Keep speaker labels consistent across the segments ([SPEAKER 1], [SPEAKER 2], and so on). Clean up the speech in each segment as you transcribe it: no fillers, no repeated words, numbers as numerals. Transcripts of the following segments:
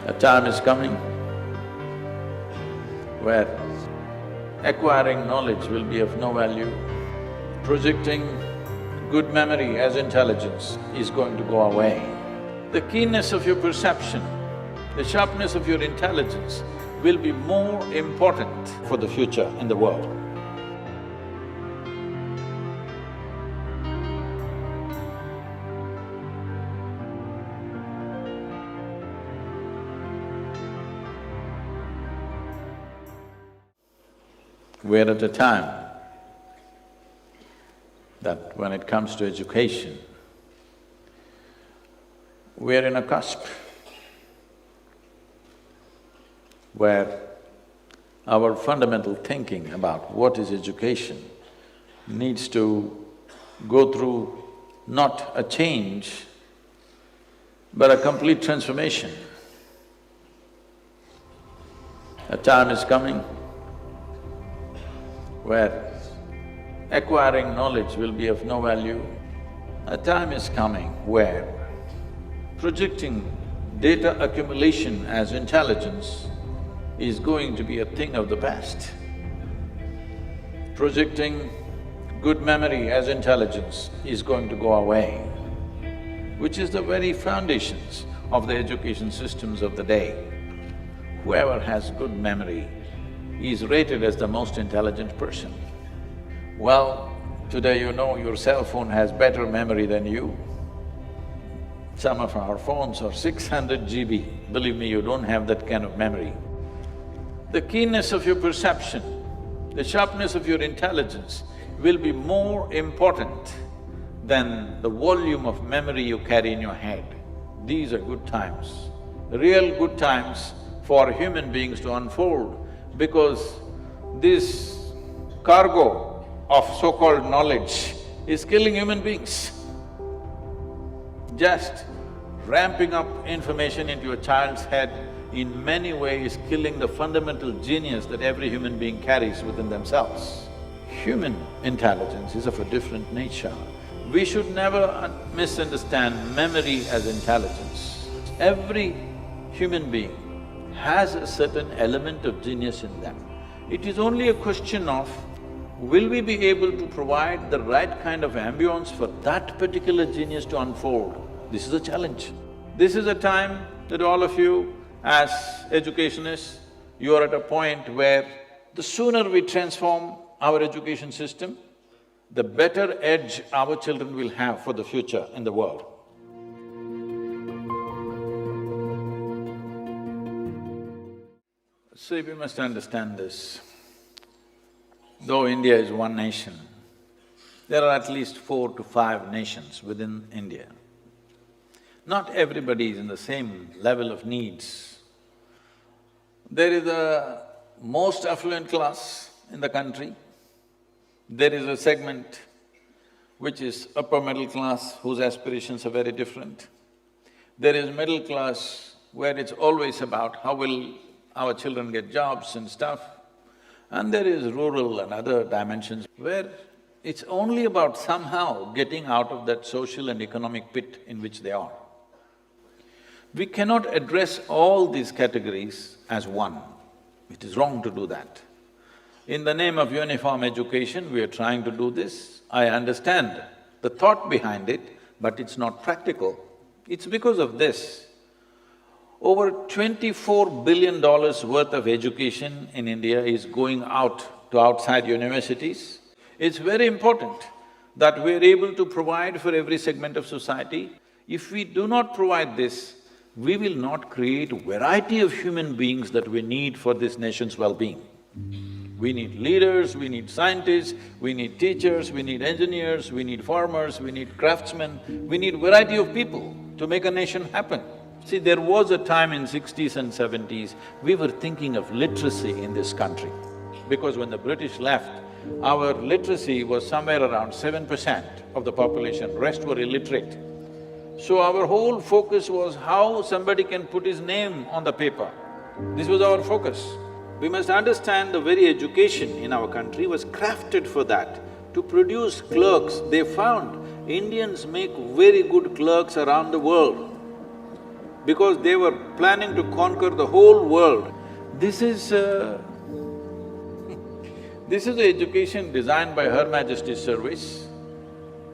[SPEAKER 1] A time is coming where acquiring knowledge will be of no value. Projecting good memory as intelligence is going to go away. The keenness of your perception, the sharpness of your intelligence will be more important for the future in the world. We're at a time that when it comes to education, we're in a cusp where our fundamental thinking about what is education needs to go through not a change, but a complete transformation. A time is coming where acquiring knowledge will be of no value. A time is coming where projecting data accumulation as intelligence is going to be a thing of the past. Projecting good memory as intelligence is going to go away, which is the very foundations of the education systems of the day. Whoever has good memory is rated as the most intelligent person. Well, today you know your cell phone has better memory than you. Some of our phones are 600 GB, believe me, you don't have that kind of memory. The keenness of your perception, the sharpness of your intelligence will be more important than the volume of memory you carry in your head. These are good times, real good times for human beings to unfold, because this cargo of so-called knowledge is killing human beings. Just ramping up information into a child's head in many ways killing the fundamental genius that every human being carries within themselves. Human intelligence is of a different nature. We should never misunderstand memory as intelligence. Every human being has a certain element of genius in them. It is only a question of, will we be able to provide the right kind of ambience for that particular genius to unfold? This is a challenge. This is a time that all of you, as educationists, you are at a point where the sooner we transform our education system, the better edge our children will have for the future in the world. See, we must understand this. Though India is one nation, there are at least 4 to 5 nations within India. Not everybody is in the same level of needs. There is a most affluent class in the country, there is a segment which is upper middle class whose aspirations are very different. There is middle class where it's always about how will our children get jobs and stuff. And there is rural and other dimensions where it's only about somehow getting out of that social and economic pit in which they are. We cannot address all these categories as one. It is wrong to do that. In the name of uniform education, we are trying to do this. I understand the thought behind it, but it's not practical. It's because of this. Over $24 billion worth of education in India is going out to outside universities. It's very important that we're able to provide for every segment of society. If we do not provide this, we will not create variety of human beings that we need for this nation's well-being. We need leaders, we need scientists, we need teachers, we need engineers, we need farmers, we need craftsmen, we need variety of people to make a nation happen. See, there was a time in 60s and 70s, we were thinking of literacy in this country. Because when the British left, our literacy was somewhere around 7% of the population, rest were illiterate. So our whole focus was how somebody can put his name on the paper. This was our focus. We must understand the very education in our country was crafted for that, to produce clerks. They found Indians make very good clerks around the world. because they were planning to conquer the whole world. This is this is the education designed by Her Majesty's Service.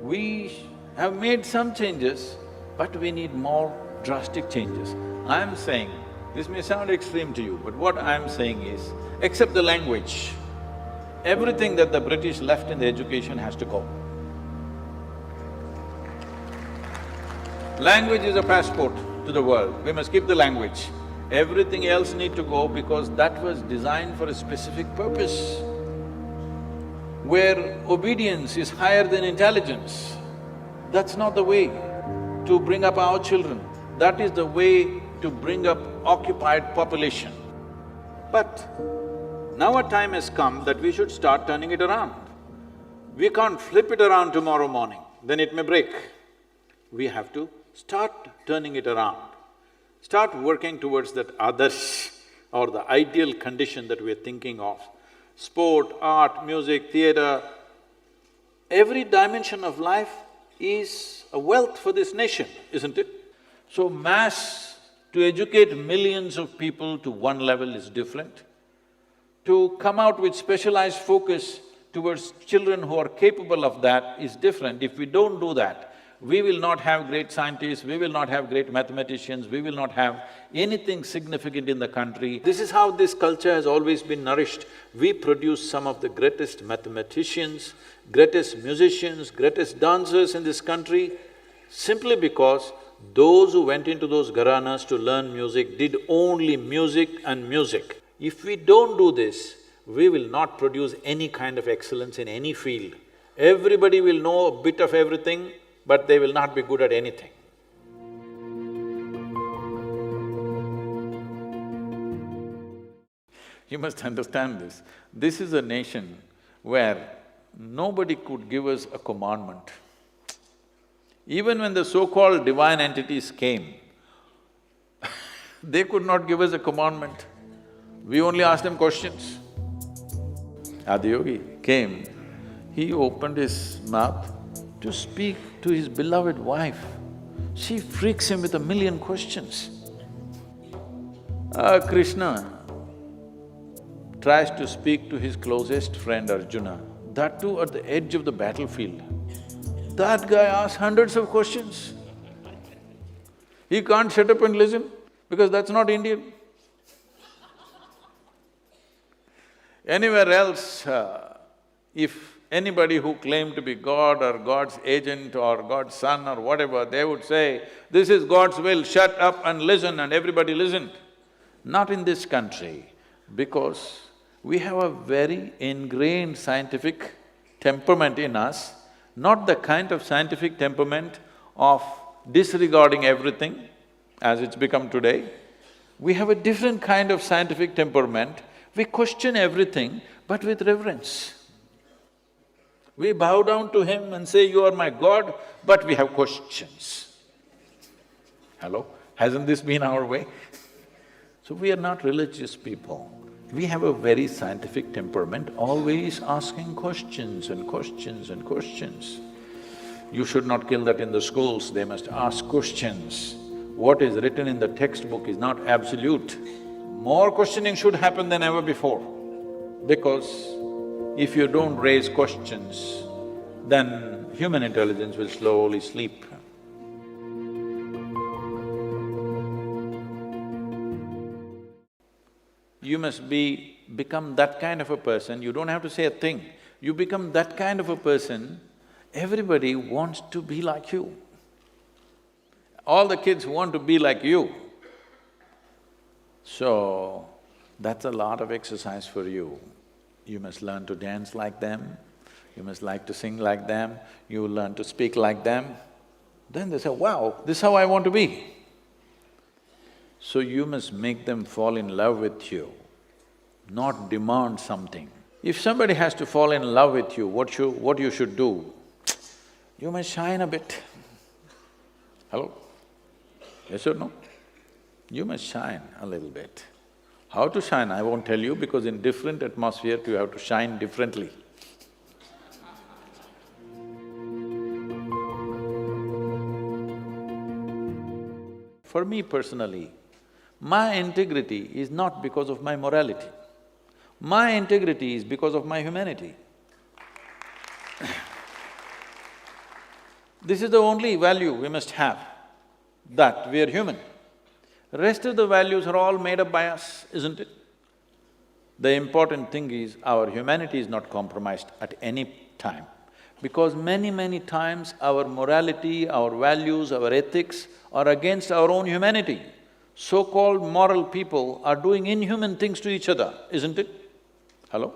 [SPEAKER 1] We have made some changes, but we need more drastic changes. I'm saying, this may sound extreme to you, but what I'm saying is, except the language, everything that the British left in the education has to go. Language is a passport to the world, we must keep the language. Everything else need to go because that was designed for a specific purpose, where obedience is higher than intelligence. That's not the way to bring up our children. That is the way to bring up occupied population. But now a time has come that we should start turning it around. We can't flip it around tomorrow morning, then it may break. We have to start turning it around, start working towards that others or the ideal condition that we're thinking of. Sport, art, music, theatre, every dimension of life is a wealth for this nation, isn't it? So to educate millions of people to one level is different. To come out with specialized focus towards children who are capable of that is different. If we don't do that, we will not have great scientists, we will not have great mathematicians, we will not have anything significant in the country. This is how this culture has always been nourished. We produce some of the greatest mathematicians, greatest musicians, greatest dancers in this country, simply because those who went into those gharanas to learn music did only music and music. If we don't do this, we will not produce any kind of excellence in any field. Everybody will know a bit of everything, but they will not be good at anything. You must understand this. This is a nation where nobody could give us a commandment. Even when the so-called divine entities came, they could not give us a commandment. We only asked them questions. Yogi came, he opened his mouth to speak to his beloved wife. She freaks him with 1,000,000 questions. Krishna tries to speak to his closest friend Arjuna, that too at the edge of the battlefield. That guy asks hundreds of questions. He can't shut up and listen because that's not Indian. Anywhere else, if anybody who claimed to be God or God's agent or God's son or whatever, they would say, this is God's will, shut up and listen, and everybody listened. Not in this country, because we have a very ingrained scientific temperament in us, not the kind of scientific temperament of disregarding everything as it's become today. We have a different kind of scientific temperament. We question everything, but with reverence. We bow down to him and say, you are my God, but we have questions. Hello? Hasn't this been our way? So we are not religious people. We have a very scientific temperament, always asking questions and questions and questions. You should not kill that in the schools, they must ask questions. What is written in the textbook is not absolute. More questioning should happen than ever before, because if you don't raise questions, then human intelligence will slowly sleep. You must become that kind of a person, you don't have to say a thing. You become that kind of a person, everybody wants to be like you. All the kids want to be like you. So, that's a lot of exercise for you. You must learn to dance like them, you must like to sing like them, you learn to speak like them. Then they say, wow, this is how I want to be. So you must make them fall in love with you, not demand something. If somebody has to fall in love with you, what you should do? You must shine a bit. Hello? Yes or no? You must shine a little bit. How to shine, I won't tell you, because in different atmosphere you have to shine differently. for me personally, my integrity is not because of my morality. My integrity is because of my humanity. This is the only value we must have, that we are human. Rest of the values are all made up by us, isn't it? The important thing is our humanity is not compromised at any time. Because many times our morality, our values, our ethics are against our own humanity. So-called moral people are doing inhuman things to each other, isn't it? Hello?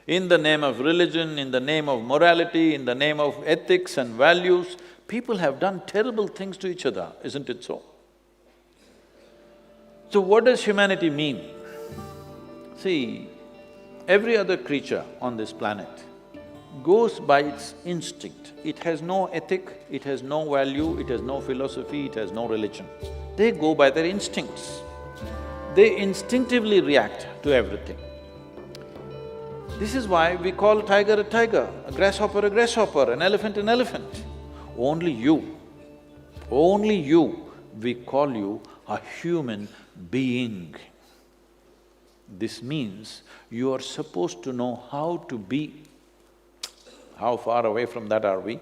[SPEAKER 1] In the name of religion, in the name of morality, in the name of ethics and values, people have done terrible things to each other, isn't it so? So what does humanity mean? See, every other creature on this planet goes by its instinct. It has no ethic, it has no value, it has no philosophy, it has no religion. They go by their instincts. They instinctively react to everything. This is why we call tiger a tiger, a grasshopper, an elephant an elephant. Only you, we call you a human being. This means you are supposed to know how to be. How far away from that are we?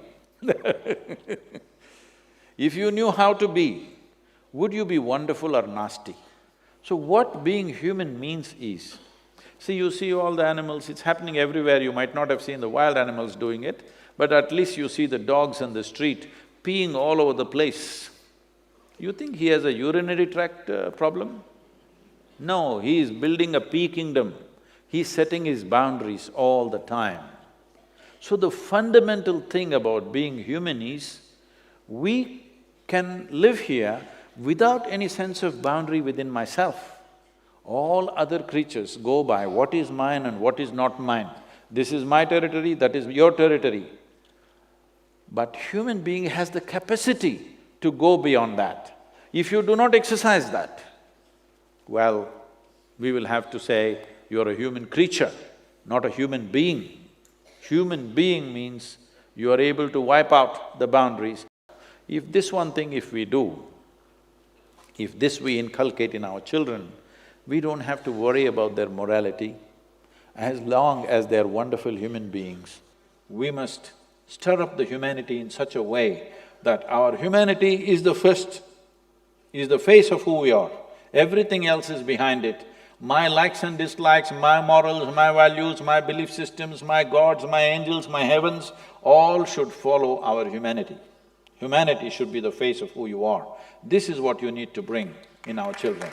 [SPEAKER 1] If you knew how to be, would you be wonderful or nasty? So what being human means is, see, you see all the animals, it's happening everywhere, you might not have seen the wild animals doing it, but at least you see the dogs on the street peeing all over the place. You think he has a urinary tract problem? No, he is building a pea kingdom. He's setting his boundaries all the time. So the fundamental thing about being human is, we can live here without any sense of boundary within myself. All other creatures go by what is mine and what is not mine. This is my territory, that is your territory. But human being has the capacity to go beyond that. If you do not exercise that, well, we will have to say, you're a human creature, not a human being. Human being means you are able to wipe out the boundaries. If this one thing if we do, if this we inculcate in our children, we don't have to worry about their morality. As long as they're wonderful human beings, we must stir up the humanity in such a way that our humanity is the first, is the face of who we are. Everything else is behind it. My likes and dislikes, my morals, my values, my belief systems, my gods, my angels, my heavens, all should follow our humanity. Humanity should be the face of who you are. This is what you need to bring in our children.